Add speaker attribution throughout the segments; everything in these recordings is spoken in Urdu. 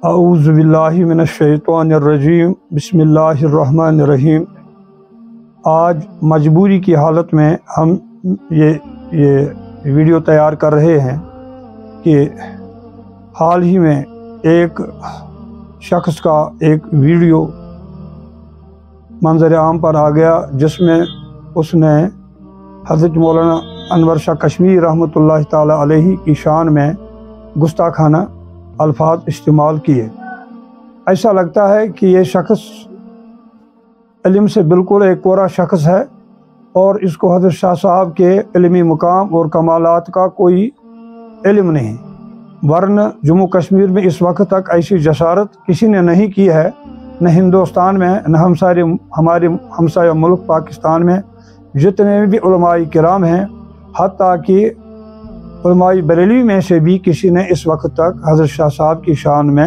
Speaker 1: اعوذ باللہ من الشیطان الرجیم بسم اللہ الرحمن الرحیم۔ آج مجبوری کی حالت میں ہم یہ ویڈیو تیار کر رہے ہیں کہ حال ہی میں ایک شخص کا ایک ویڈیو منظر عام پر آ گیا جس میں اس نے حضرت مولانا انور شاہ کشمیری رحمۃ اللہ تعالی علیہ کی شان میں گستاخانہ الفاظ استعمال کیے۔ ایسا لگتا ہے کہ یہ شخص علم سے بالکل ایک کورا شخص ہے اور اس کو حضرت شاہ صاحب کے علمی مقام اور کمالات کا کوئی علم نہیں، ورنہ جموں کشمیر میں اس وقت تک ایسی جسارت کسی نے نہیں کی ہے، نہ ہندوستان میں نہ ہمارے ہمسایہ ملک پاکستان میں جتنے بھی علماء کرام ہیں، حتیٰ کہ علماء بریلوی میں سے بھی کسی نے اس وقت تک حضرت شاہ صاحب کی شان میں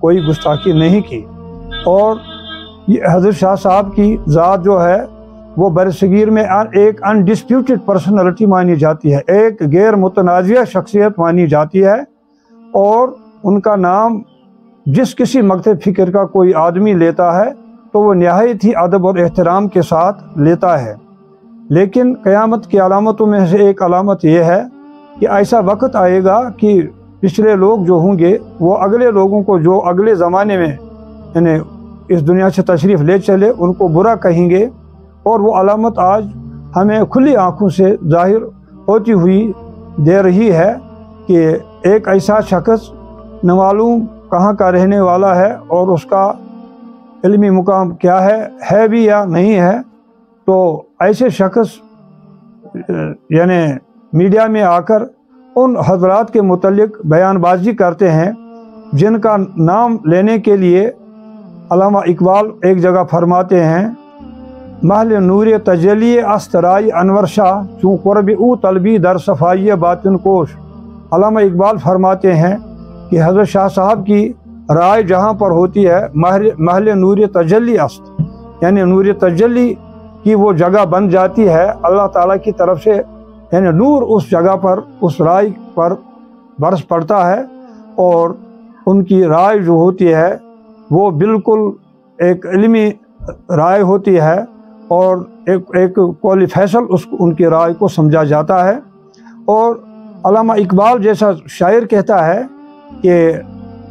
Speaker 1: کوئی گستاخی نہیں کی۔ اور یہ حضرت شاہ صاحب کی ذات جو ہے وہ برصغیر میں ایک انڈسپیوٹڈ پرسنالٹی مانی جاتی ہے، ایک غیر متنازع شخصیت مانی جاتی ہے، اور ان کا نام جس کسی مکتب فکر کا کوئی آدمی لیتا ہے تو وہ نہایت ہی ادب اور احترام کے ساتھ لیتا ہے۔ لیکن قیامت کی علامتوں میں سے ایک علامت یہ ہے کہ ایسا وقت آئے گا کہ پچھلے لوگ جو ہوں گے وہ اگلے لوگوں کو جو اگلے زمانے میں یعنی اس دنیا سے تشریف لے چلے ان کو برا کہیں گے، اور وہ علامت آج ہمیں کھلی آنکھوں سے ظاہر ہوتی ہوئی دے رہی ہے کہ ایک ایسا شخص نہ معلوم کہاں کا رہنے والا ہے اور اس کا علمی مقام کیا ہے بھی یا نہیں ہے، تو ایسے شخص یعنی میڈیا میں آ کر ان حضرات کے متعلق بیان بازی کرتے ہیں جن کا نام لینے کے لیے علامہ اقبال ایک جگہ فرماتے ہیں، محل نور تجلی استرائی انور شاہ چوں قرب او طلبی در صفائی باطن کوش۔ علامہ اقبال فرماتے ہیں کہ حضرت شاہ صاحب کی رائے جہاں پر ہوتی ہے محل نور تجلی است، یعنی نور تجلی کی وہ جگہ بن جاتی ہے، اللہ تعالیٰ کی طرف سے یعنی نور اس جگہ پر اس رائے پر برس پڑتا ہے، اور ان کی رائے جو ہوتی ہے وہ بالکل ایک علمی رائے ہوتی ہے، اور ایک قول فیصل ان کی رائے کو سمجھا جاتا ہے۔ اور علامہ اقبال جیسا شاعر کہتا ہے کہ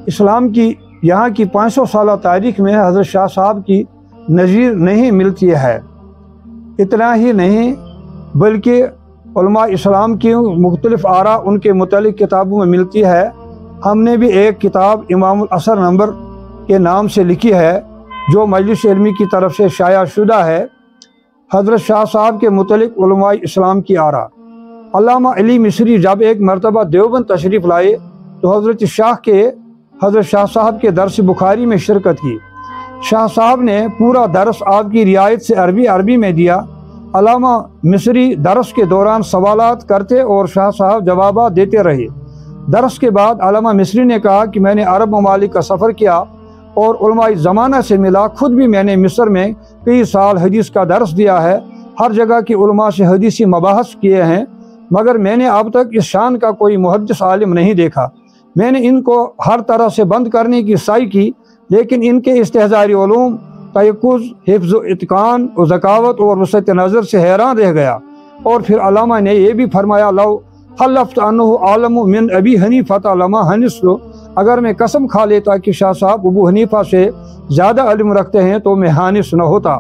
Speaker 1: اسلام کی یہاں کی 500 سالہ تاریخ میں حضرت شاہ صاحب کی نظیر نہیں ملتی ہے۔ اتنا ہی نہیں بلکہ علماء اسلام کی مختلف آراء ان کے متعلق کتابوں میں ملتی ہے۔ ہم نے بھی ایک کتاب امام الاثر نمبر کے نام سے لکھی ہے جو مجلس علمی کی طرف سے شائع شدہ ہے، حضرت شاہ صاحب کے متعلق علماء اسلام کی آراء۔ علامہ علی مصری جب ایک مرتبہ دیوبند تشریف لائے تو حضرت شاہ صاحب کے درس بخاری میں شرکت کی۔ شاہ صاحب نے پورا درس آپ کی رعایت سے عربی میں دیا۔ علامہ مصری درس کے دوران سوالات کرتے اور شاہ صاحب جوابات دیتے رہے۔ درس کے بعد علامہ مصری نے کہا کہ میں نے عرب ممالک کا سفر کیا اور علماء زمانہ سے ملا، خود بھی میں نے مصر میں کئی سال حدیث کا درس دیا ہے، ہر جگہ کے علماء سے حدیثی مباحث کیے ہیں، مگر میں نے اب تک اس شان کا کوئی محدث عالم نہیں دیکھا۔ میں نے ان کو ہر طرح سے بند کرنے کی سعی کی، لیکن ان کے استحضاری علوم، تیقظ، حفظ و اتقان و ذکاوت اور وسعت نظر سے حیران رہ گیا۔ اور پھر علامہ نے یہ بھی فرمایا، لو حلفت انہ عالم من ابی حنیفہ لما حنثت، اگر میں قسم کھا لیتا کہ شاہ صاحب ابو حنیفہ سے زیادہ علم رکھتے ہیں تو میں حانث نہ ہوتا۔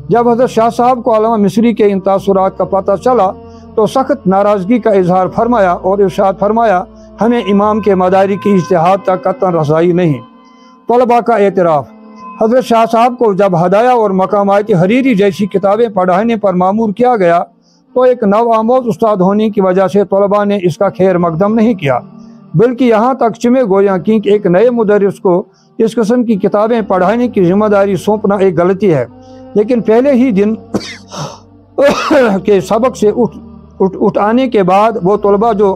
Speaker 1: جب حضرت شاہ صاحب کو علامہ مصری کے ان تاثرات کا پتہ چلا تو سخت ناراضگی کا اظہار فرمایا اور ارشاد فرمایا، ہمیں امام کے مداری کی اجتہاد تک قطعاً رسائی نہیں۔ طلباء کا اعتراف، حضرت شاہ صاحب کو جب ہدایہ اور مقامات حریری جیسی کتابیں پڑھانے پر مامور کیا گیا تو ایک نو آموز استاد ہونے کی وجہ سے طلباء نے اس کا خیر مقدم نہیں کیا، بلکہ یہاں تک چمے گویاں کی کہ ایک نئے مدرس کو اس قسم کی کتابیں پڑھانے کی ذمہ داری سونپنا ایک غلطی ہے۔ لیکن پہلے ہی دن کے سبق سے اٹھ آنے کے بعد وہ طلباء جو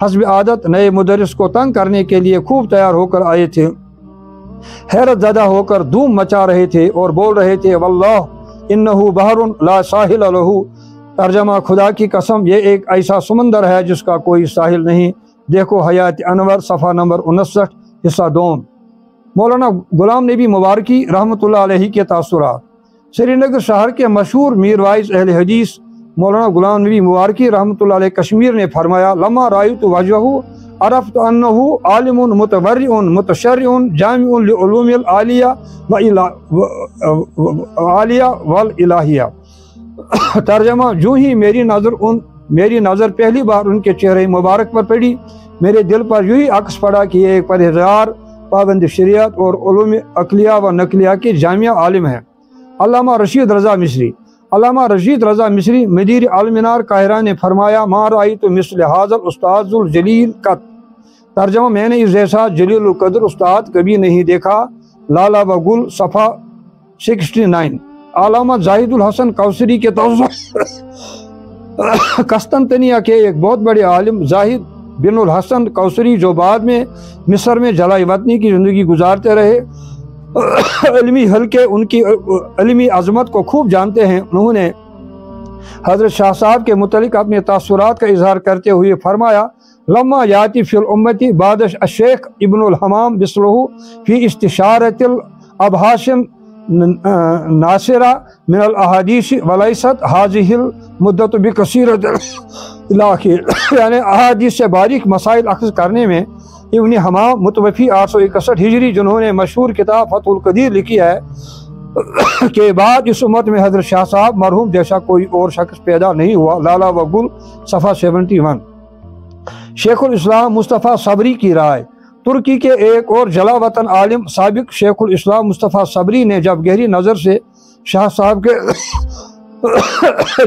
Speaker 1: حسب عادت نئے مدرس کو تنگ کرنے کے لیے خوب تیار ہو کر آئے تھے، حیرت زدہ ہو کر دھوم مچا رہے تھے اور بول رہے تھے، واللہ انہ بحر لا ساحل لہ، ترجمہ خدا کی قسم یہ ایک ایسا سمندر ہے جس کا کوئی ساحل نہیں۔ دیکھو حیات انور صفحہ نمبر 59 حصہ 2۔ مولانا غلام نبی مبارکی رحمۃ اللہ علیہ کے تاثرات۔ سری نگر شہر کے مشہور میر وائز اہل حدیث مولانا غلام نبی مبارکی رحمۃ اللہ علیہ کشمیر نے فرمایا، لما رأیت وجہہ عرفت انہ عالم متورع متشرع جامع لعلوم العالیہ والالہیہ۔ ترجمہ، جو ہی میری نظر پہلی بار ان کے چہرے مبارک پر پڑی، میرے دل پر یہی عکس پڑا کہ یہ ایک پرہیزگار، پابند شریعت اور علوم عقلیہ و نقلیہ کے جامع عالم ہیں۔ علامہ رشید رضا مصری مدیر المنار قاہرہ نے فرمایا، ما رأیت مثل ھذا الاستاذ الجلیل قط۔ ترجمہ، میں نے اس جیسا جلیل القدر استاد کبھی نہیں دیکھا۔ لالا و گل صفحہ 69۔ علامہ زاہد الحسن کوثری کے قسطنطنیہ کے ایک بہت بڑے عالم زاہد بن الحسن کوثری، جو بعد میں مصر میں جلائے وطنی کی زندگی گزارتے رہے، علمی حلقے ان کی علمی عظمت کو خوب جانتے ہیں، انہوں نے حضرت شاہ صاحب کے متعلق اپنے تاثرات کا اظہار کرتے ہوئے فرمایا، لما یاتی فی الامتی بعد الشیخ ابن الحمام بسلہ فی استشارت الابحاث ناصرہ من الاحادیث ولیست حاضح المدت بکثیرت الاخیر۔ یعنی احادیث سے باریک مسائل اخذ کرنے میں ابن حمام متوفی 861 ہجری، جنہوں نے مشہور کتاب فتح القدیر لکھی ہے، کے بعد اس امت میں حضرت شاہ صاحب مرحوم جیسا کوئی اور شخص پیدا نہیں ہوا۔ لالا و گل صفحہ 71۔ شیخ الاسلام مصطفیٰ صبری کی رائے۔ ترکی کے ایک اور جلا وطن عالم سابق شیخ الاسلام مصطفیٰ صبری نے جب گہری نظر سے شاہ صاحب کے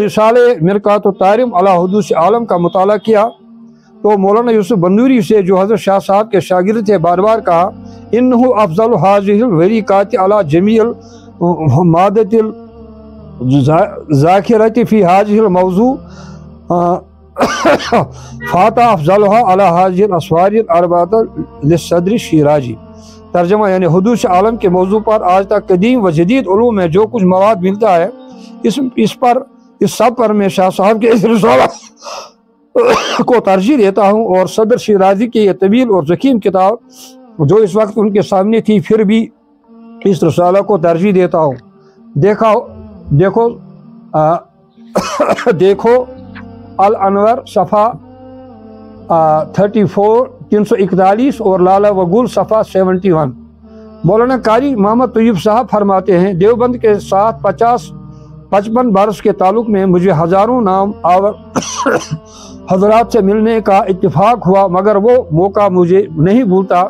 Speaker 1: رسالے مرقات الطارم علی حدوث عالم کا مطالعہ کیا تو مولانا یوسف بندوری سے، جو حضرت شاہ صاحب کے شاگرد تھے، بار بار کہا، انہ افضل حاضح الوریقات علی جمیع المادت الذاکرۃ فی حاضح الموضوع فاتح افضلها علی حاضح الاسوار الاربعۃ للصدر الشیرازی۔ ترجمہ، یعنی حدوث عالم کے موضوع پر آج تک قدیم و جدید علوم میں جو کچھ مواد ملتا ہے، اس سب پر میں شاہ صاحب کے اس رسالہ کو ترجیح دیتا ہوں، اور صدر شیرازی کی یہ طویل اور ضخیم کتاب جو اس وقت ان کے سامنے تھی، پھر بھی اس رسالہ کو ترجیح دیتا ہوں۔ دیکھو الانور صفحہ 34 341 اور لالا و گل صفحہ 71۔ مولانا قاری محمد طیب صاحب فرماتے ہیں، دیوبند کے ساتھ 55 برس کے تعلق میں مجھے ہزاروں نام آور حضرات سے ملنے کا اتفاق ہوا، مگر وہ موقع مجھے نہیں بھولتا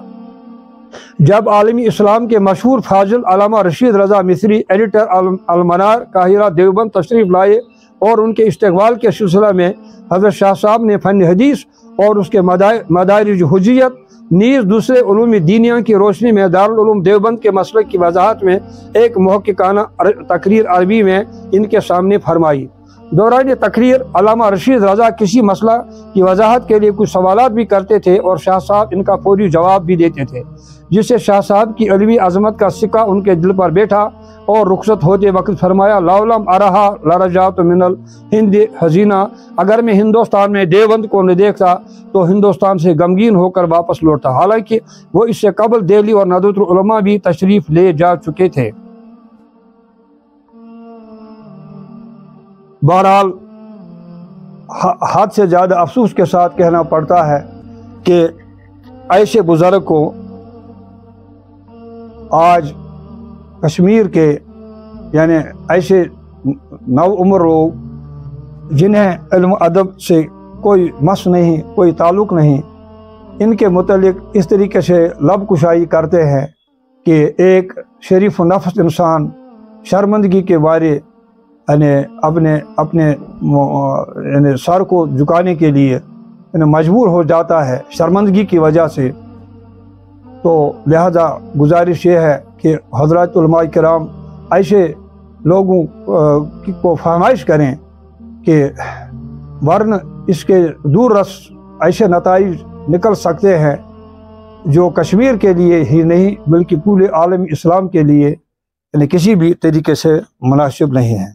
Speaker 1: جب عالمی اسلام کے مشہور فاضل علامہ رشید رضا مصری ایڈیٹر المنار قاہرہ دیوبند تشریف لائے، اور ان کے استقبال کے سلسلہ میں حضرت شاہ صاحب نے فن حدیث اور اس کے مدارج حجیت نیز دوسرے علوم دینیہ کی روشنی میں دارالعلوم دیوبند کے مسلک کی وضاحت میں ایک محققانہ تقریر عربی میں ان کے سامنے فرمائی۔ دوران تقریر علامہ رشید رضا کسی مسئلہ کی وضاحت کے لیے کچھ سوالات بھی کرتے تھے اور شاہ صاحب ان کا فوری جواب بھی دیتے تھے، جس سے شاہ صاحب کی علمی عظمت کا سکہ ان کے دل پر بیٹھا، اور رخصت ہوتے وقت فرمایا، لولم ارہا لرجعت من الہند حزینہ، اگر میں ہندوستان میں دیوبند کو نہ دیکھتا تو ہندوستان سے غمگین ہو کر واپس لوٹتا، حالانکہ وہ اس سے قبل دہلی اور ندوۃ العلماء بھی تشریف لے جا چکے تھے۔ بہرحال حد سے زیادہ افسوس کے ساتھ کہنا پڑتا ہے کہ ایسے بزرگ کو آج کشمیر کے، یعنی ایسے نو عمر لوگ جنہیں علم ادب سے کوئی مس نہیں، کوئی تعلق نہیں، ان کے متعلق اس طریقے سے لب کشائی کرتے ہیں کہ ایک شریف و نفس انسان شرمندگی کے بارے اپنے سر کو جھکانے کے لیے مجبور ہو جاتا ہے شرمندگی کی وجہ سے۔ تو لہذا گزارش یہ ہے کہ حضرات علماء کرام ایسے لوگوں کو فرمائش کریں کہ ورنہ اس کے دور رس ایسے نتائج نکل سکتے ہیں جو کشمیر کے لیے ہی نہیں بلکہ پورے عالم اسلام کے لیے کسی بھی طریقے سے مناسب نہیں ہیں۔